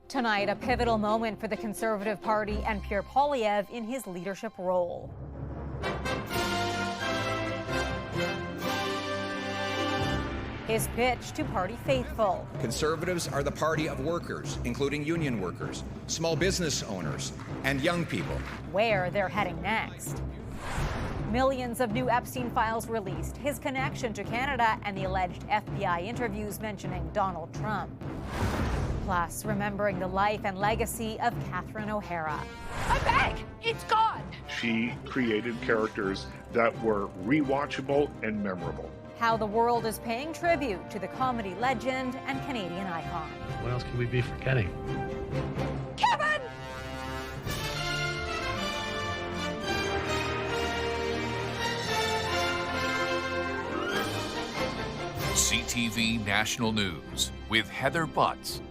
Tonight, a pivotal moment for the Conservative Party and Pierre Poilievre in his leadership role. His pitch to party faithful. Conservatives are the party of workers, including union workers, small business owners, and young people. Where they're heading next. Millions of new Epstein files released, his connection to Canada, and the alleged FBI interviews mentioning Donald Trump. Plus, remembering the life and legacy of Catherine O'Hara. I'm back! It's gone! She created characters that were rewatchable and memorable. How the world is paying tribute to the comedy legend and Canadian icon. What else could we be forgetting? Kevin! CTV National News with Heather Butts.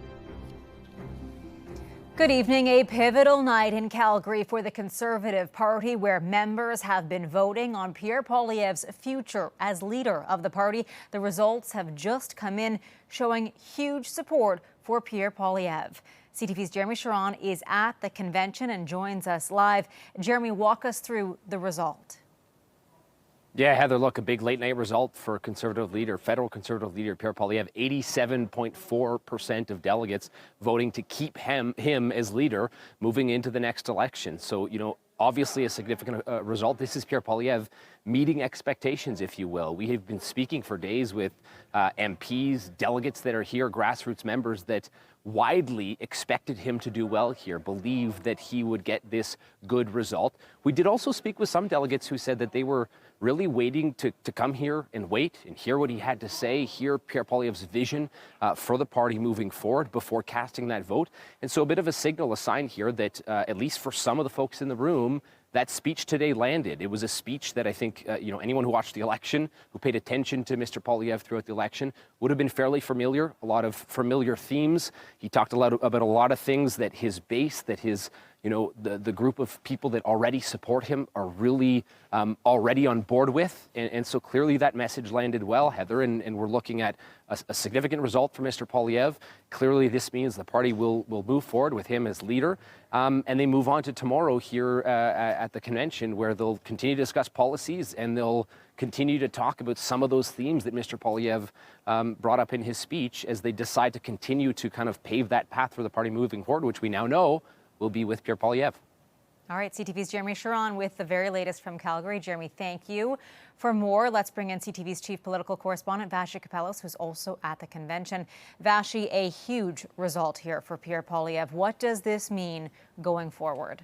Good evening. A pivotal night in Calgary for the Conservative Party, where members have been voting on Pierre Poilievre's future as leader of the party. The results have just come in, showing huge support for Pierre Poilievre. CTV's Jeremie Charron is at the convention and joins us live. Jeremie, walk us through the result. Yeah, Heather, look, a big late-night result for federal Conservative leader Pierre Poilievre. 87.4% of delegates voting to keep him as leader moving into the next election. So, obviously a significant result. This is Pierre Poilievre meeting expectations, if you will. We have been speaking for days with MPs, delegates that are here, grassroots members that widely expected him to do well here, believed that he would get this good result. We did also speak with some delegates who said that they were really waiting to come here and wait and hear what he had to say, hear Pierre Poilievre's vision for the party moving forward before casting that vote. And so a bit of a signal, a sign here that at least for some of the folks in the room, that speech today landed. It was a speech that I think, anyone who watched the election, who paid attention to Mr. Poilievre throughout the election, would have been fairly familiar, a lot of familiar themes. He talked about a lot of things that his base, that his, the group of people that already support him are really already on board with. And so clearly that message landed well, Heather, and we're looking at a significant result for Mr. Poilievre. Clearly this means the party will move forward with him as leader. And they move on to tomorrow here at the convention, where they'll continue to discuss policies and they'll continue to talk about some of those themes that Mr. Poilievre brought up in his speech as they decide to continue to kind of pave that path for the party moving forward, which we now know will be with Pierre Poilievre. All right, CTV's Jeremie Charron with the very latest from Calgary. Jeremie, thank you. For more, let's bring in CTV's chief political correspondent, Vassy Kapelos, who's also at the convention. Vassy, a huge result here for Pierre Poilievre. What does this mean going forward?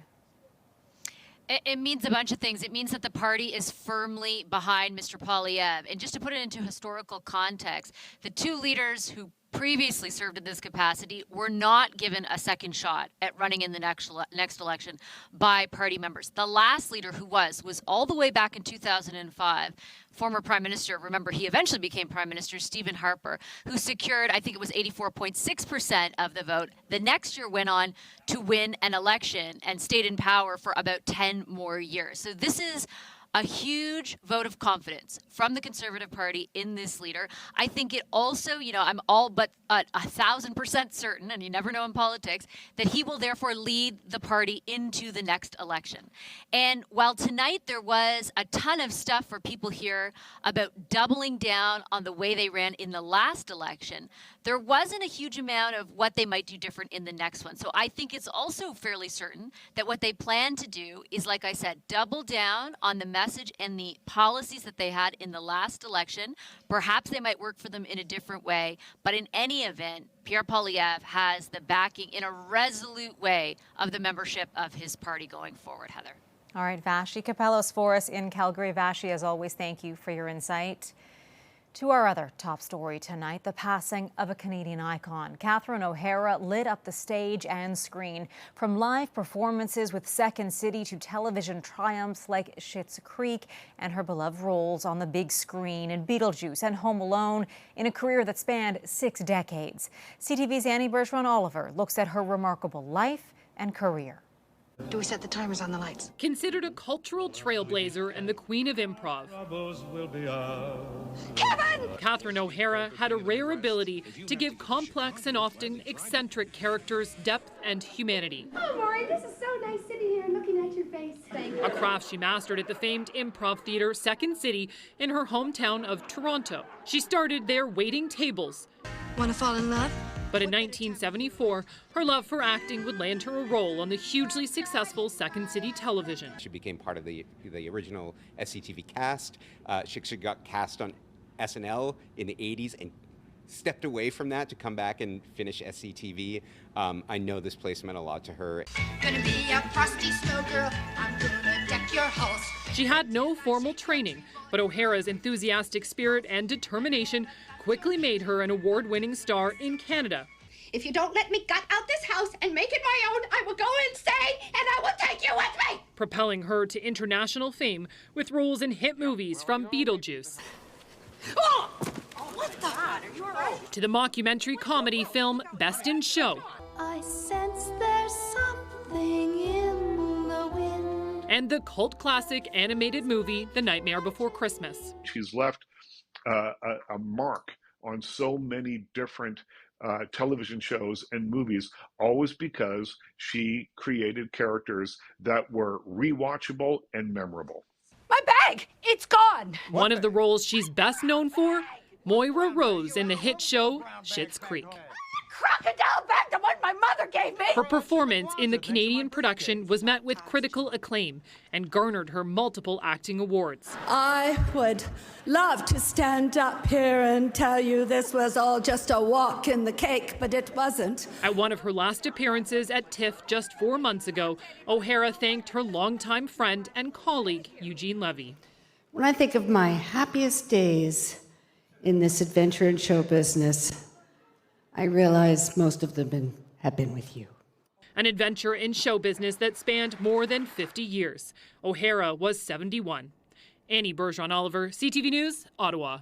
It means a bunch of things. It means that the party is firmly behind Mr. Poilievre. And just to put it into historical context, the two leaders who previously served in this capacity were not given a second shot at running in the next election by party members. The last leader who was all the way back in 2005. Former Prime Minister, remember, he eventually became Prime Minister, Stephen Harper, who secured, I think it was 84.6% of the vote. The next year went on to win an election and stayed in power for about 10 more years. So this is a huge vote of confidence from the Conservative Party in this leader. I think it also, I'm all but 1,000% certain, and you never know in politics, that he will therefore lead the party into the next election. And while tonight there was a ton of stuff for people here about doubling down on the way they ran in the last election, there wasn't a huge amount of what they might do different in the next one. So I think it's also fairly certain that what they plan to do is, like I said, double down on the message and the policies that they had in the last election. Perhaps they might work for them in a different way, but in any event, Pierre Poilievre has the backing in a resolute way of the membership of his party going forward, Heather. All right, Vassy Kapelos for us in Calgary. Vassy, as always, thank you for your insight. To our other top story tonight, the passing of a Canadian icon. Catherine O'Hara lit up the stage and screen. From live performances with Second City to television triumphs like Schitt's Creek and her beloved roles on the big screen in Beetlejuice and Home Alone, in a career that spanned 6 decades. CTV's Annie Bergeron-Oliver looks at her remarkable life and career. Do we set the timers on the lights? Considered a cultural trailblazer and the queen of improv, Kevin! Catherine O'Hara had a rare ability to give complex and often eccentric characters depth and humanity. Oh, Maury, this is so nice sitting here and looking at your face. Thank you. A craft she mastered at the famed improv theater Second City in her hometown of Toronto. She started there waiting tables. Want to fall in love? But in 1974, her love for acting would land her a role on the hugely successful Second City television. She became part of the original SCTV cast. She got cast on SNL in the 80s and stepped away from that to come back and finish SCTV. I know this place meant a lot to her. Gonna be a frosty snow girl. I'm gonna deck your halls. She had no formal training, but O'Hara's enthusiastic spirit and determination quickly made her an award-winning star in Canada. If you don't let me gut out this house and make it my own, I will go insane and I will take you with me! Propelling her to international fame with roles in hit movies from Beetlejuice to the mockumentary comedy film Best in Show. I sense there's something in the wind. And the cult classic animated movie The Nightmare Before Christmas. She's left a mark on so many different television shows and movies, always because she created characters that were rewatchable and memorable. My bag! It's gone! One of the roles she's best known for, Moira Rose in the hit show Schitt's Creek. Crocodile bag, the one my mother gave me! Her performance in the Canadian production was met with critical acclaim and garnered her multiple acting awards. I would love to stand up here and tell you this was all just a walk in the cake, but it wasn't. At one of her last appearances at TIFF just 4 months ago, O'Hara thanked her longtime friend and colleague, Eugene Levy. When I think of my happiest days in this adventure and show business, I realize most of them have been with you. An adventure in show business that spanned more than 50 years. O'Hara was 71. Annie Bergeron-Oliver, CTV News, Ottawa.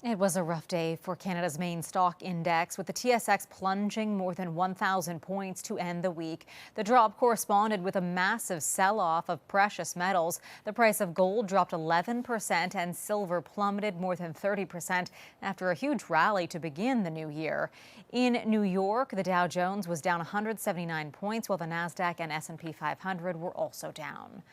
It was a rough day for Canada's main stock index, with the TSX plunging more than 1,000 points to end the week. The drop corresponded with a massive sell-off of precious metals. The price of gold dropped 11% and silver plummeted more than 30% after a huge rally to begin the new year. In New York, the Dow Jones was down 179 points, while the Nasdaq and S&P 500 were also down.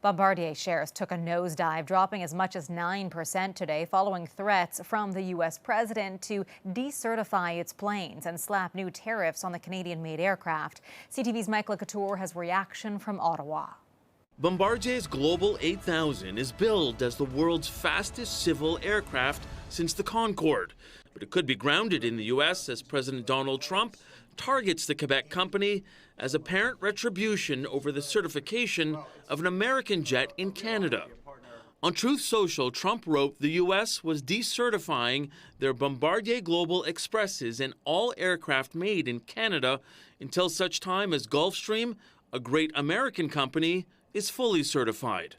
Bombardier shares took a nosedive, dropping as much as 9% today following threats from the U.S. president to decertify its planes and slap new tariffs on the Canadian-made aircraft. CTV's Mike LeCouture has reaction from Ottawa. Bombardier's Global 8000 is billed as the world's fastest civil aircraft since the Concorde. But it could be grounded in the U.S. as President Donald Trump targets the Quebec company as apparent retribution over the certification of an American jet in Canada. On Truth Social, Trump wrote the U.S. was decertifying their Bombardier Global Expresses and all aircraft made in Canada until such time as Gulfstream, a great American company, is fully certified.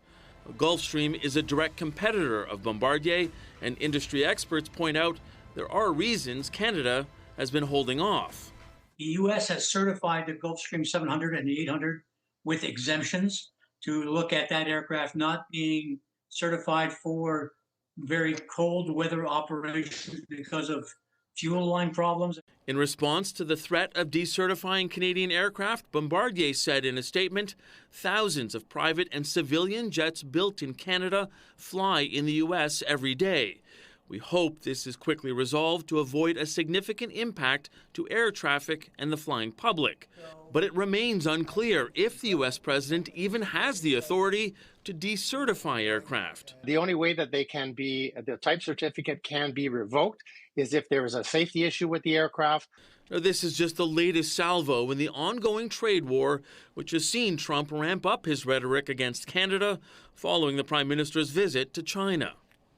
Gulfstream is a direct competitor of Bombardier, and industry experts point out there are reasons Canada has been holding off. The U.S. has certified the Gulfstream 700 and the 800 with exemptions to look at that aircraft not being certified for very cold weather operations because of fuel line problems. In response to the threat of decertifying Canadian aircraft, Bombardier said in a statement, thousands of private and civilian jets built in Canada fly in the U.S. every day. We hope this is quickly resolved to avoid a significant impact to air traffic and the flying public. But it remains unclear if the U.S. president even has the authority to decertify aircraft. The only way that the type certificate can be revoked is if there is a safety issue with the aircraft. Now, this is just the latest salvo in the ongoing trade war, which has seen Trump ramp up his rhetoric against Canada following the Prime Minister's visit to China.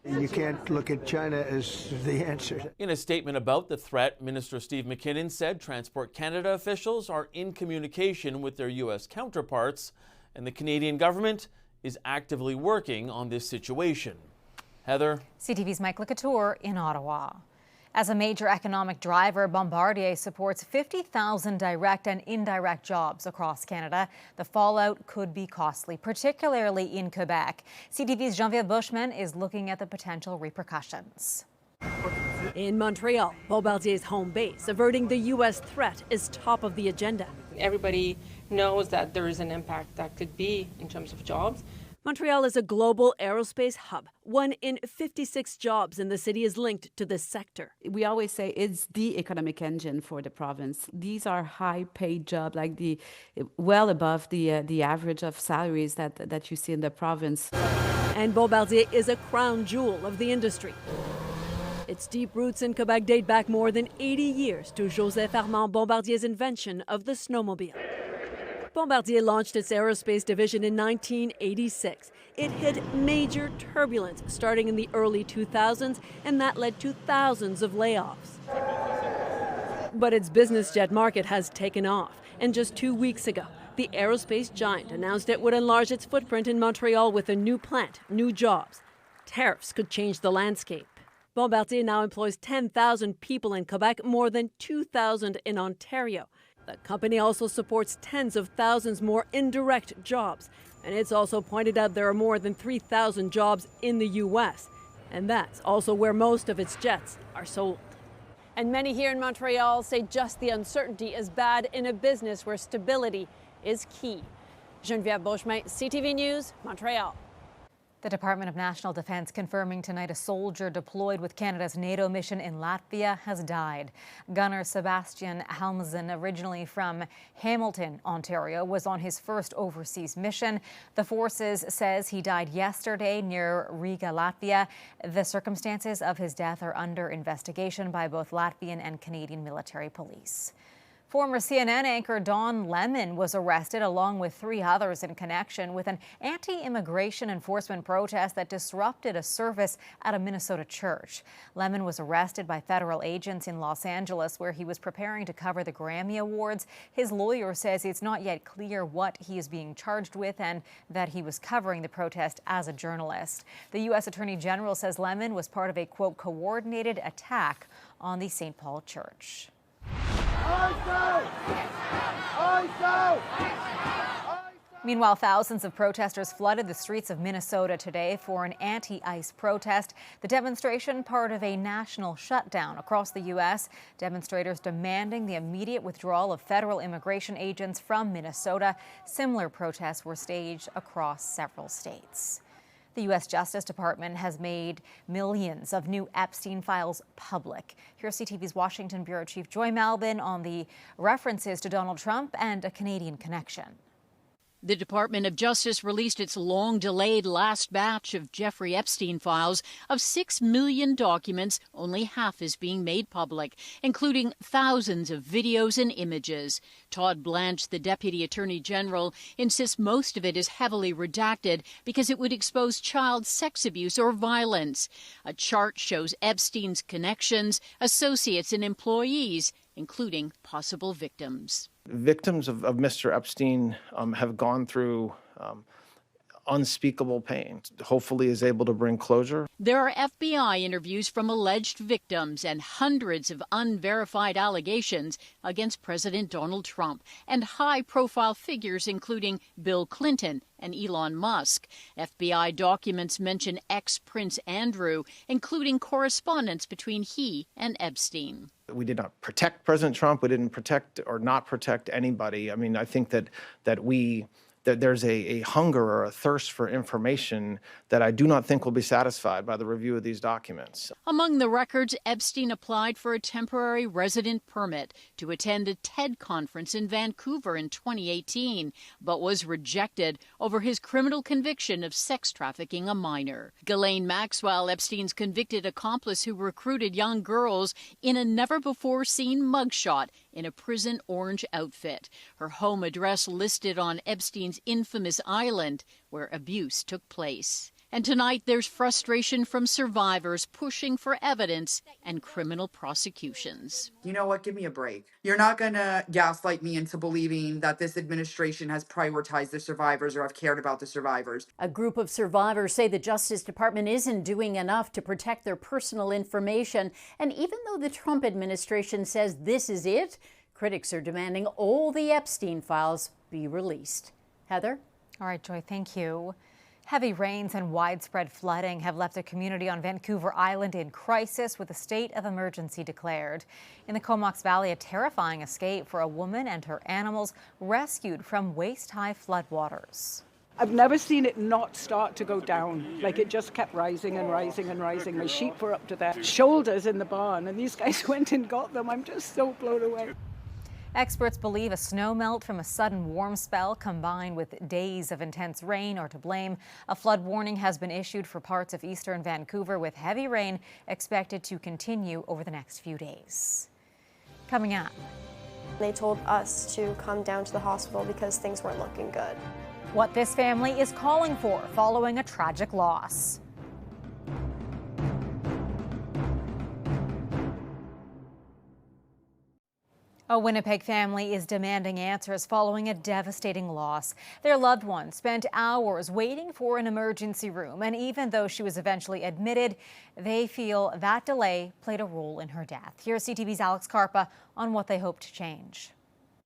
You can't look at China as the answer. In a statement about the threat, Minister Steve McKinnon said Transport Canada officials are in communication with their U.S. counterparts, and the Canadian government is actively working on this situation. Heather? CTV's Mike LeCouture in Ottawa. As a major economic driver, Bombardier supports 50,000 direct and indirect jobs across Canada. The fallout could be costly, particularly in Quebec. CTV's Geneviève Bushman is looking at the potential repercussions. In Montreal, Bombardier's home base, averting the U.S. threat is top of the agenda. Everybody knows that there is an impact that could be in terms of jobs. Montreal is a global aerospace hub. 1 in 56 jobs in the city is linked to this sector. We always say it's the economic engine for the province. These are high-paid jobs, like well above the average of salaries that you see in the province. And Bombardier is a crown jewel of the industry. Its deep roots in Quebec date back more than 80 years to Joseph Armand Bombardier's invention of the snowmobile. Bombardier launched its aerospace division in 1986. It hit major turbulence starting in the early 2000s, and that led to thousands of layoffs. But its business jet market has taken off, and just 2 weeks ago, the aerospace giant announced it would enlarge its footprint in Montreal with a new plant, new jobs. Tariffs could change the landscape. Bombardier now employs 10,000 people in Quebec, more than 2,000 in Ontario. The company also supports tens of thousands more indirect jobs. And it's also pointed out there are more than 3,000 jobs in the U.S. And that's also where most of its jets are sold. And many here in Montreal say just the uncertainty is bad in a business where stability is key. Geneviève Bushman, CTV News, Montreal. The Department of National Defence confirming tonight a soldier deployed with Canada's NATO mission in Latvia has died. Gunner Sebastian Halmzen, originally from Hamilton, Ontario, was on his first overseas mission. The forces says he died yesterday near Riga, Latvia. The circumstances of his death are under investigation by both Latvian and Canadian military police. Former CNN anchor Don Lemon was arrested along with 3 others in connection with an anti-immigration enforcement protest that disrupted a service at a Minnesota church. Lemon was arrested by federal agents in Los Angeles where he was preparing to cover the Grammy Awards. His lawyer says it's not yet clear what he is being charged with and that he was covering the protest as a journalist. The U.S. Attorney General says Lemon was part of a, quote, coordinated attack on the St. Paul Church. Meanwhile, thousands of protesters flooded the streets of Minnesota today for an anti-ICE protest. The demonstration part of a national shutdown across the U.S. Demonstrators demanding the immediate withdrawal of federal immigration agents from Minnesota. Similar protests were staged across several states. The U.S. Justice Department has made millions of new Epstein files public. Here's CTV's Washington Bureau Chief Joy Malbin on the references to Donald Trump and a Canadian connection. The Department of Justice released its long-delayed last batch of Jeffrey Epstein files. Of 6 million documents, only half is being made public, including thousands of videos and images. Todd Blanche, the Deputy Attorney General, insists most of it is heavily redacted because it would expose child sex abuse or violence. A chart shows Epstein's connections, associates, and employees, including possible victims. Victims of Mr. Epstein have gone through unspeakable pain. Hopefully is able to bring closure. There are FBI interviews from alleged victims and hundreds of unverified allegations against President Donald Trump and high-profile figures including Bill Clinton and Elon Musk. FBI documents mention ex-Prince Andrew, including correspondence between he and Epstein. We did not protect President Trump. We didn't protect or not protect anybody. I mean, I think that there's a hunger or a thirst for information that I do not think will be satisfied by the review of these documents. Among the records, Epstein applied for a temporary resident permit to attend a TED conference in Vancouver in 2018, but was rejected over his criminal conviction of sex trafficking a minor. Ghislaine Maxwell, Epstein's convicted accomplice who recruited young girls in a never-before-seen mugshot in a prison orange outfit. Her home address listed on Epstein's infamous island where abuse took place. And tonight there's frustration from survivors pushing for evidence and criminal prosecutions. You know what? Give me a break. You're not going to gaslight me into believing that this administration has prioritized the survivors or have cared about the survivors. A group of survivors say the Justice Department isn't doing enough to protect their personal information. And even though the Trump administration says this is it, critics are demanding all the Epstein files be released. Heather? All right, Joy, thank you. Heavy rains and widespread flooding have left a community on Vancouver Island in crisis with a state of emergency declared. In the Comox Valley, a terrifying escape for a woman and her animals rescued from waist-high floodwaters. I've never seen it not start to go down. Like, it just kept rising and rising and rising. My sheep were up to their shoulders in the barn, and these guys went and got them. I'm just so blown away. Experts believe a snowmelt from a sudden warm spell combined with days of intense rain are to blame. A flood warning has been issued for parts of eastern Vancouver, with heavy rain expected to continue over the next few days. Coming up. They told us to come down to the hospital because things weren't looking good. What this family is calling for following a tragic loss. A Winnipeg family is demanding answers following a devastating loss. Their loved one spent hours waiting for an emergency room, and even though she was eventually admitted, they feel that delay played a role in her death. Here's CTV's Alex Carpa on what they hope to change.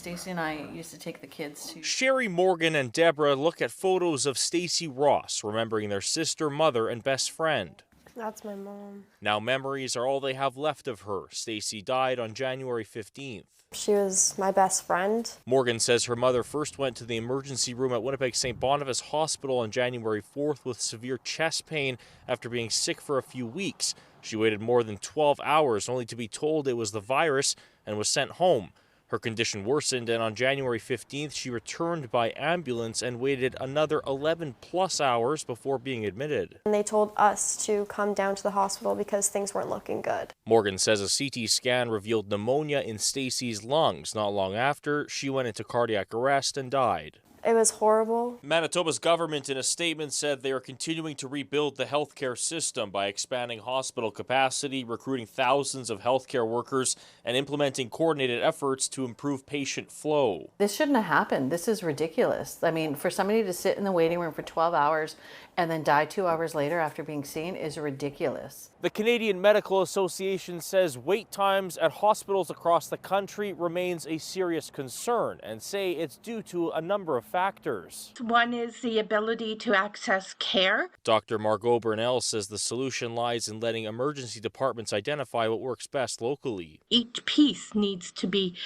Stacey and I used to take the kids to... Sherry, Morgan, and Deborah look at photos of Stacey Ross, remembering their sister, mother, and best friend. That's my mom. Now memories are all they have left of her. Stacey died on January 15th. She was my best friend. Morgan says her mother first went to the emergency room at Winnipeg St. Boniface Hospital on January 4th with severe chest pain after being sick for a few weeks. She waited more than 12 hours only to be told it was the virus and was sent home. Her condition worsened, and on January 15th, she returned by ambulance and waited another 11+ hours before being admitted. And they told us to come down to the hospital because things weren't looking good. Morgan says a CT scan revealed pneumonia in Stacey's lungs. Not long after, she went into cardiac arrest and died. It was horrible. Manitoba's government in a statement said they are continuing to rebuild the healthcare system by expanding hospital capacity, recruiting thousands of healthcare workers, and implementing coordinated efforts to improve patient flow. This shouldn't have happened. This is ridiculous. I mean, for somebody to sit in the waiting room for 12 hours and then die 2 hours later after being seen is ridiculous. The Canadian Medical Association says wait times at hospitals across the country remains a serious concern and say it's due to a number of factors. One is the ability to access care. Dr. Margot Burnell says the solution lies in letting emergency departments identify what works best locally. Each piece needs to be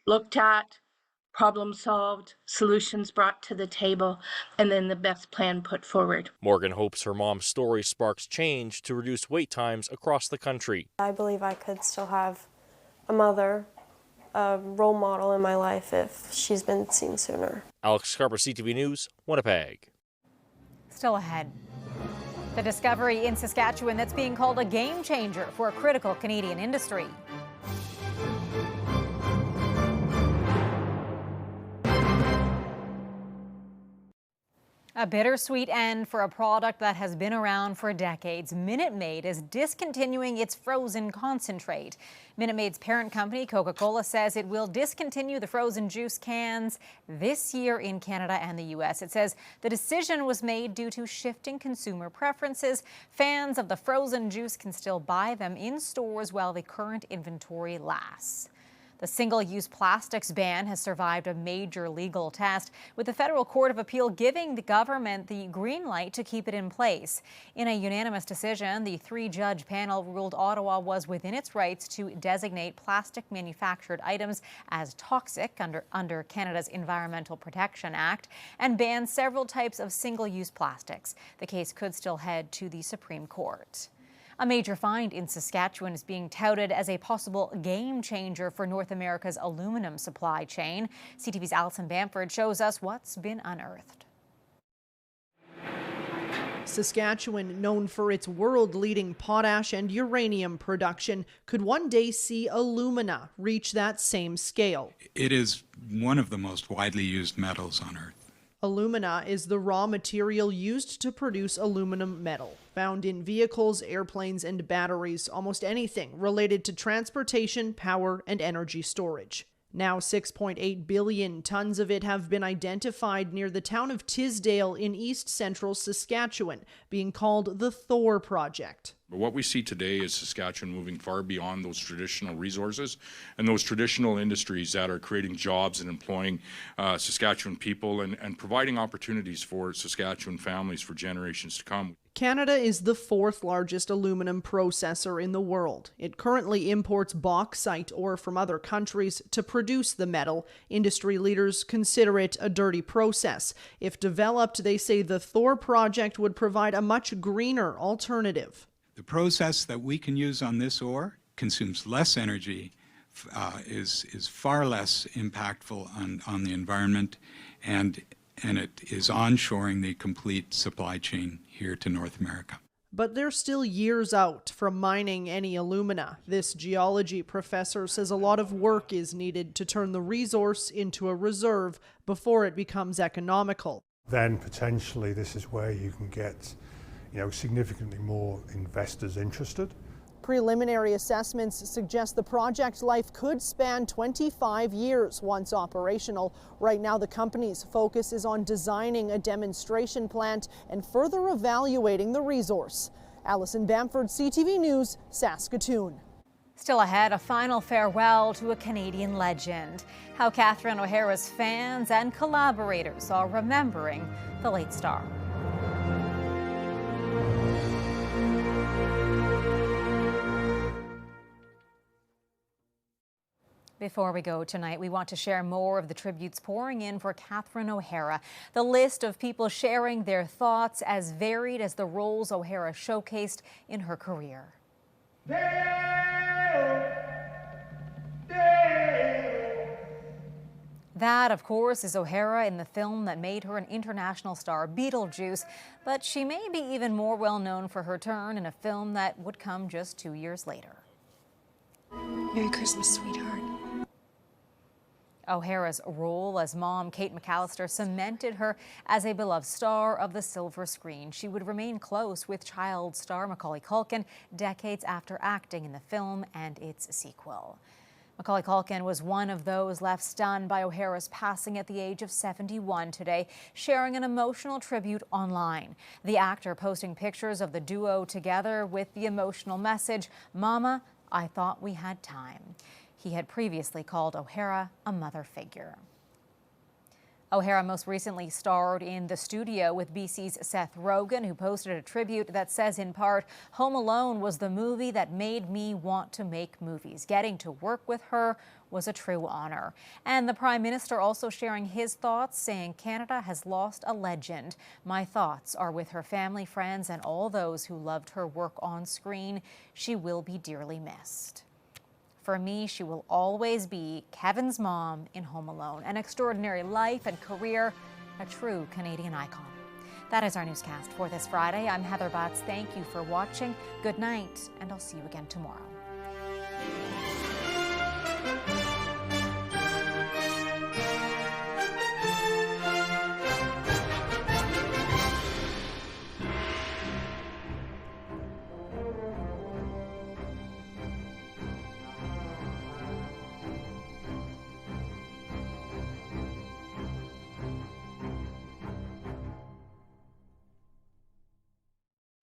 looked at, problem solved, solutions brought to the table, and then the best plan put forward. Morgan hopes her mom's story sparks change to reduce wait times across the country. I believe I could still have a mother, a role model in my life if she's been seen sooner. Alex Carper, CTV News, Winnipeg. Still ahead. The discovery in Saskatchewan that's being called a game changer for a critical Canadian industry. A bittersweet end for a product that has been around for decades. Minute Maid is discontinuing its frozen concentrate. Minute Maid's parent company, Coca-Cola, says it will discontinue the frozen juice cans this year in Canada and the U.S. It says the decision was made due to shifting consumer preferences. Fans of the frozen juice can still buy them in stores while the current inventory lasts. The single-use plastics ban has survived a major legal test, with the Federal Court of Appeal giving the government the green light to keep it in place. In a unanimous decision, the 3-judge panel ruled Ottawa was within its rights to designate plastic manufactured items as toxic under Canada's Environmental Protection Act and ban several types of single-use plastics. The case could still head to the Supreme Court. A major find in Saskatchewan is being touted as a possible game changer for North America's aluminum supply chain. CTV's Alison Bamford shows us what's been unearthed. Saskatchewan, known for its world-leading potash and uranium production, could one day see alumina reach that same scale. It is one of the most widely used metals on Earth. Alumina is the raw material used to produce aluminum metal, found in vehicles, airplanes, and batteries, almost anything related to transportation, power, and energy storage. Now 6.8 billion tons of it have been identified near the town of Tisdale in east-central Saskatchewan, being called the Thor Project. But what we see today is Saskatchewan moving far beyond those traditional resources and those traditional industries that are creating jobs and employing Saskatchewan people and providing opportunities for Saskatchewan families for generations to come. Canada is the fourth largest aluminum processor in the world. It currently imports bauxite ore from other countries to produce the metal. Industry leaders consider it a dirty process. If developed, they say the Thor project would provide a much greener alternative. The process that we can use on this ore consumes less energy, is far less impactful on the environment, and it is onshoring the complete supply chain here to North America. But they're still years out from mining any alumina. This geology professor says a lot of work is needed to turn the resource into a reserve before it becomes economical. Then potentially this is where you can get, significantly more investors interested. Preliminary assessments suggest the project life could span 25 years once operational. Right now, the company's focus is on designing a demonstration plant and further evaluating the resource. Alison Bamford, CTV News, Saskatoon. Still ahead, a final farewell to a Canadian legend. How Catherine O'Hara's fans and collaborators are remembering the late star. Before we go tonight, we want to share more of the tributes pouring in for Catherine O'Hara. The list of people sharing their thoughts as varied as the roles O'Hara showcased in her career. That, of course, is O'Hara in the film that made her an international star, Beetlejuice. But she may be even more well known for her turn in a film that would come just 2 years later. Merry Christmas, sweetheart. O'Hara's role as mom, Kate McAllister, cemented her as a beloved star of the silver screen. She would remain close with child star Macaulay Culkin decades after acting in the film and its sequel. Macaulay Culkin was one of those left stunned by O'Hara's passing at the age of 71 today, sharing an emotional tribute online. The actor posting pictures of the duo together with the emotional message, "Mama, I thought we had time." He had previously called O'Hara a mother figure. O'Hara most recently starred in The Studio with BC's Seth Rogen, who posted a tribute that says in part, "Home Alone was the movie that made me want to make movies. Getting to work with her was a true honor." And the Prime Minister also sharing his thoughts, saying Canada has lost a legend. "My thoughts are with her family, friends, and all those who loved her work on screen. She will be dearly missed." For me, she will always be Kevin's mom in Home Alone. An extraordinary life and career, a true Canadian icon. That is our newscast for this Friday. I'm Heather Butts. Thank you for watching. Good night, and I'll see you again tomorrow.